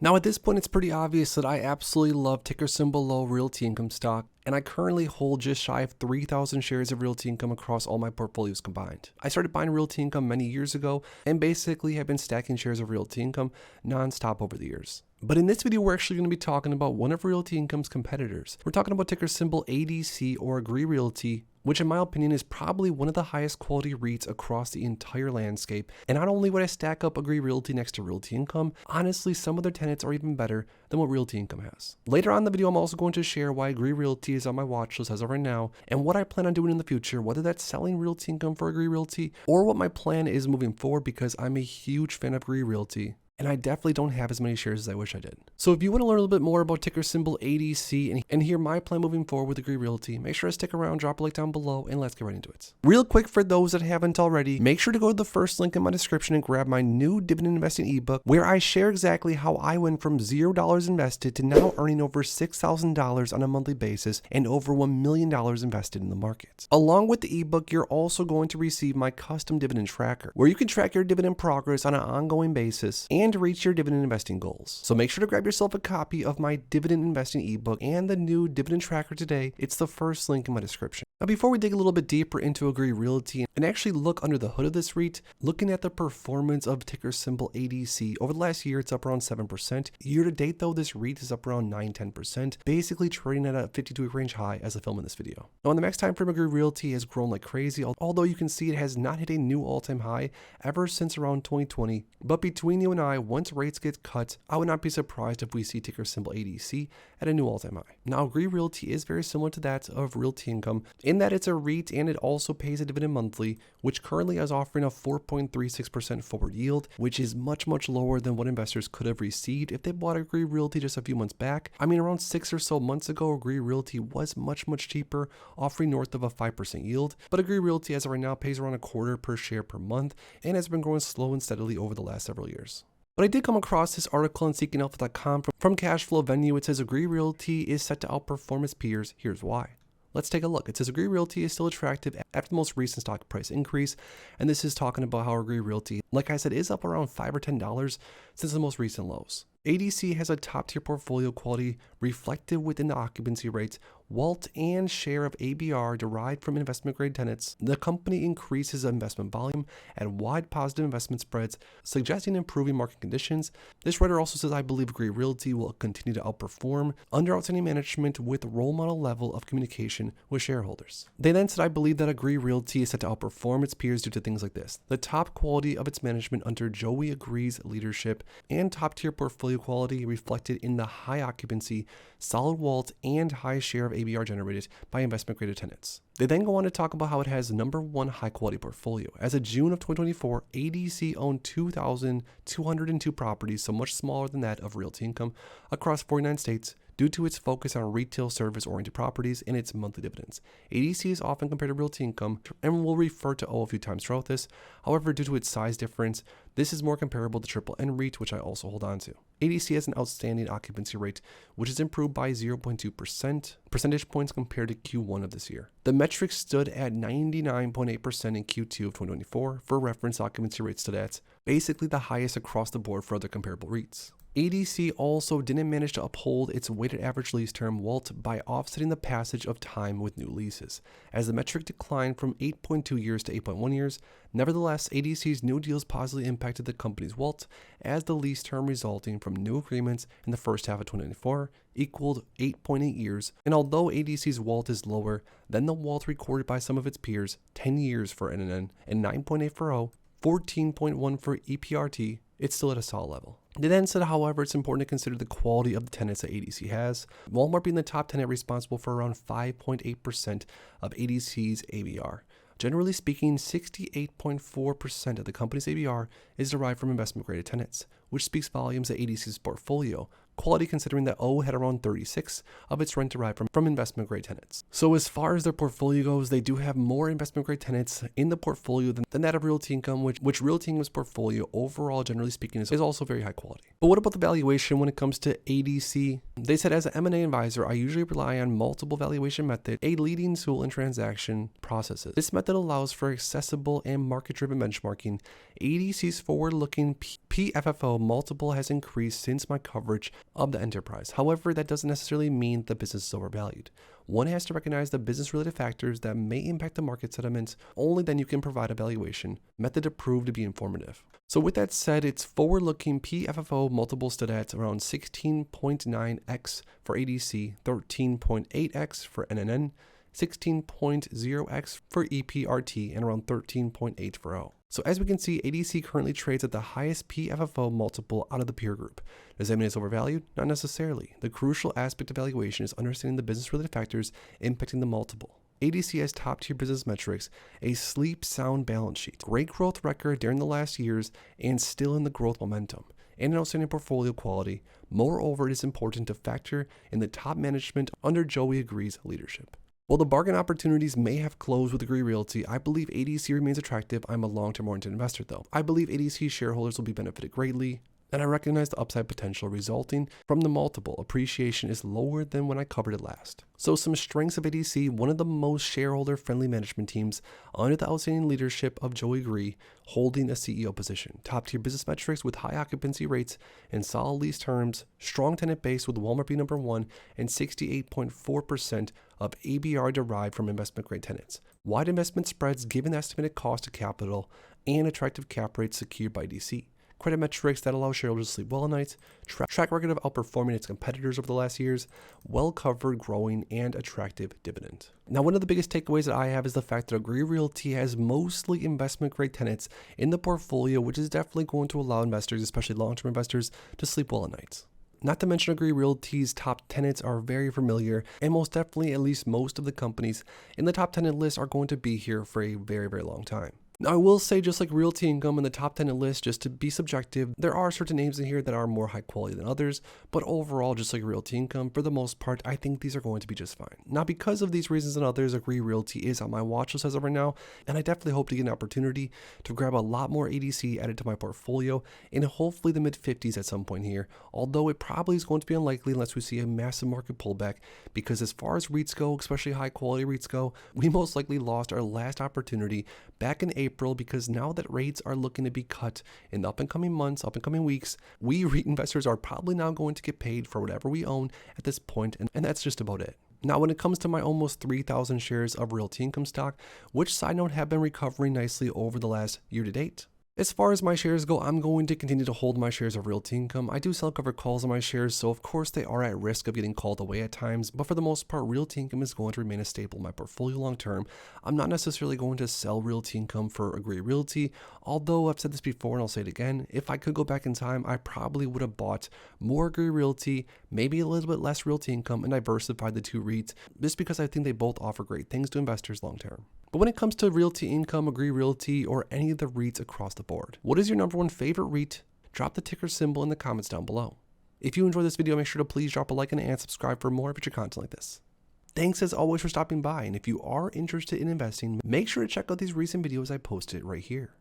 Now at this point, it's pretty obvious that I absolutely love ticker symbol low Realty Income stock, and I currently hold just shy of 3,000 shares of Realty Income across all my portfolios combined. I started buying Realty Income many years ago and basically have been stacking shares of Realty Income non-stop over the years. But in this video, we're actually going to be talking about one of Realty Income's competitors. We're talking about ticker symbol ADC or Agree Realty, which in my opinion is probably one of the highest quality REITs across the entire landscape. And not only would I stack up Agree Realty next to Realty Income, honestly, some of their tenants are even better than what Realty Income has. Later on in the video, I'm also going to share why Agree Realty is on my watch list as of right now, and what I plan on doing in the future, whether that's selling Realty Income for Agree Realty, or what my plan is moving forward, because I'm a huge fan of Agree Realty. And I definitely don't have as many shares as I wish I did. So if you want to learn a little bit more about ticker symbol ADC and hear my plan moving forward with Agree Realty, make sure to stick around, drop a link down below, and let's get right into it. Real quick, for those that haven't already, make sure to go to the first link in my description and grab my new dividend investing ebook, where I share exactly how I went from $0 invested to now earning over $6,000 on a monthly basis and over $1 million invested in the market. Along with the ebook, you're also going to receive my custom dividend tracker, where you can track your dividend progress on an ongoing basis and to reach your dividend investing goals. So make sure to grab yourself a copy of my dividend investing ebook and the new dividend tracker today. It's the first link in my description. Now, before we dig a little bit deeper into Agree Realty and actually look under the hood of this REIT, looking at the performance of ticker symbol ADC, over the last year, it's up around 7%. Year to date, though, this REIT is up around 9-10%, basically trading at a 52-week range high as I film in this video. Now, in the max time frame, Agree Realty has grown like crazy, although you can see it has not hit a new all-time high ever since around 2020. But between you and I, once rates get cut, I would not be surprised if we see ticker symbol ADC at a new all-time high. Now, Agree Realty is very similar to that of Realty Income in that it's a REIT and it also pays a dividend monthly, which currently is offering a 4.36% forward yield, which is much lower than what investors could have received if they bought Agree Realty just a few months back. I mean, around 6 or so months ago, Agree Realty was much cheaper, offering north of a 5% yield. But Agree Realty as of right now pays around $0.25 per share per month and has been growing slow and steadily over the last several years. But I did come across this article on seekingalpha.com from Cashflow Venue. It says Agree Realty is set to outperform its peers. Here's why. Let's take a look. It says Agree Realty is still attractive after the most recent stock price increase. And this is talking about how Agree Realty, like I said, is up around $5 or $10 since the most recent lows. ADC has a top-tier portfolio quality reflected within the occupancy rates, WALT, and share of ABR derived from investment-grade tenants. The company increases investment volume at wide positive investment spreads, suggesting improving market conditions. This writer also says, I believe Agree Realty will continue to outperform under outstanding management with role model level of communication with shareholders. They then said, I believe that Agree Realty is set to outperform its peers due to things like this: the top quality of its management under Joey Agree's leadership, and top-tier portfolio quality reflected in the high occupancy, solid WALT, and high share of ABR generated by investment-grade tenants. They then go on to talk about how it has the #1 high-quality portfolio. As of June of 2024, ADC owned 2,202 properties, so much smaller than that of Realty Income, across 49 states, due to its focus on retail service-oriented properties and its monthly dividends. ADC is often compared to Realty Income, and we'll refer to O a few times throughout this. However, due to its size difference, this is more comparable to Triple N REIT, which I also hold on to. ADC has an outstanding occupancy rate, which is improved by 0.2 percentage points compared to Q1 of this year. The metric stood at 99.8% in Q2 of 2024. For reference, occupancy rate stood at basically the highest across the board for other comparable REITs. ADC also didn't manage to uphold its weighted average lease term WALT by offsetting the passage of time with new leases, as the metric declined from 8.2 years to 8.1 years. Nevertheless, ADC's new deals positively impacted the company's WALT, as the lease term resulting from new agreements in the first half of 2024 equaled 8.8 years. And although ADC's WALT is lower than the WALT recorded by some of its peers, 10 years for NNN and 9.8 for O, 14.1 for EPRT, it's still at a solid level. They then said, however, it's important to consider the quality of the tenants that ADC has, Walmart being the top tenant responsible for around 5.8% of ADC's ABR. Generally speaking, 68.4% of the company's ABR is derived from investment-grade tenants, which speaks volumes that ADC's portfolio quality considering that O had around 36 of its rent derived from investment grade tenants. So as far as their portfolio goes, they do have more investment grade tenants in the portfolio than that of Realty Income, which Realty Income's portfolio overall, generally speaking, is also very high quality. But what about the valuation when it comes to ADC? They said, as an M&A advisor, I usually rely on multiple valuation methods, a leading tool in transaction processes. This method allows for accessible and market-driven benchmarking. ADC's forward-looking PFFO multiple has increased since my coverage of the enterprise. However, that doesn't necessarily mean the business is overvalued. One has to recognize the business-related factors that may impact the market sentiments. Only then you can provide a valuation method to prove to be informative. So with that said, its forward-looking PFFO multiple stood at around 16.9x for ADC, 13.8x for NNN, 16.0x for EPRT, and around 13.8 for O. So as we can see, ADC currently trades at the highest PFFO multiple out of the peer group. Does that mean it's overvalued? Not necessarily. The crucial aspect of valuation is understanding the business-related factors impacting the multiple. ADC has top-tier business metrics, a sleep, sound balance sheet, great growth record during the last years, and still in the growth momentum, and an outstanding portfolio quality. Moreover, it is important to factor in the top management under Joey Agree's leadership. While the bargain opportunities may have closed with Agree Realty, I believe ADC remains attractive. I'm a long-term oriented investor though. I believe ADC shareholders will be benefited greatly, and I recognize the upside potential resulting from the multiple. Appreciation is lower than when I covered it last. So some strengths of ADC: one of the most shareholder-friendly management teams under the outstanding leadership of Joey Agree, holding a CEO position. Top-tier business metrics with high occupancy rates and solid lease terms. Strong tenant base with Walmart being number one and 68.4% of ABR derived from investment-grade tenants. Wide investment spreads given the estimated cost of capital and attractive cap rates secured by ADC. Credit metrics that allow shareholders to sleep well at night, track record of outperforming its competitors over the last years, well-covered, growing, and attractive dividend. Now, one of the biggest takeaways that I have is the fact that Agree Realty has mostly investment-grade tenants in the portfolio, which is definitely going to allow investors, especially long-term investors, to sleep well at night. Not to mention Agree Realty's top tenants are very familiar, and most definitely at least most of the companies in the top tenant list are going to be here for a very, very long time. Now, I will say, just like Realty Income in the top 10 list, just to be subjective, there are certain names in here that are more high quality than others, but overall, just like Realty Income, for the most part, I think these are going to be just fine. Now, because of these reasons and others, Agree Realty is on my watch list as of right now, and I definitely hope to get an opportunity to grab a lot more ADC added to my portfolio in hopefully the mid-50s at some point here, although it probably is going to be unlikely unless we see a massive market pullback, because as far as REITs go, especially high quality REITs go, we most likely lost our last opportunity back in April, because now that rates are looking to be cut in the up and coming months, up and coming weeks, we REIT investors are probably now going to get paid for whatever we own at this point, and that's just about it. Now, when it comes to my almost 3,000 shares of Realty Income stock, which side note have been recovering nicely over the last year to date. As far as my shares go, I'm going to continue to hold my shares of Realty Income. I do sell covered calls on my shares, so of course they are at risk of getting called away at times, but for the most part, Realty Income is going to remain a staple in my portfolio long term. I'm not necessarily going to sell Realty Income for Agree Realty, although I've said this before and I'll say it again. If I could go back in time, I probably would have bought more Agree Realty, maybe a little bit less Realty Income, and diversified the two REITs, just because I think they both offer great things to investors long term. But when it comes to Realty Income, Agree Realty, or any of the REITs across the board, what is your number one favorite REIT? Drop the ticker symbol in the comments down below. If you enjoyed this video, make sure to please drop a like and subscribe for more future content like this. Thanks as always for stopping by, and if you are interested in investing, make sure to check out these recent videos I posted right here.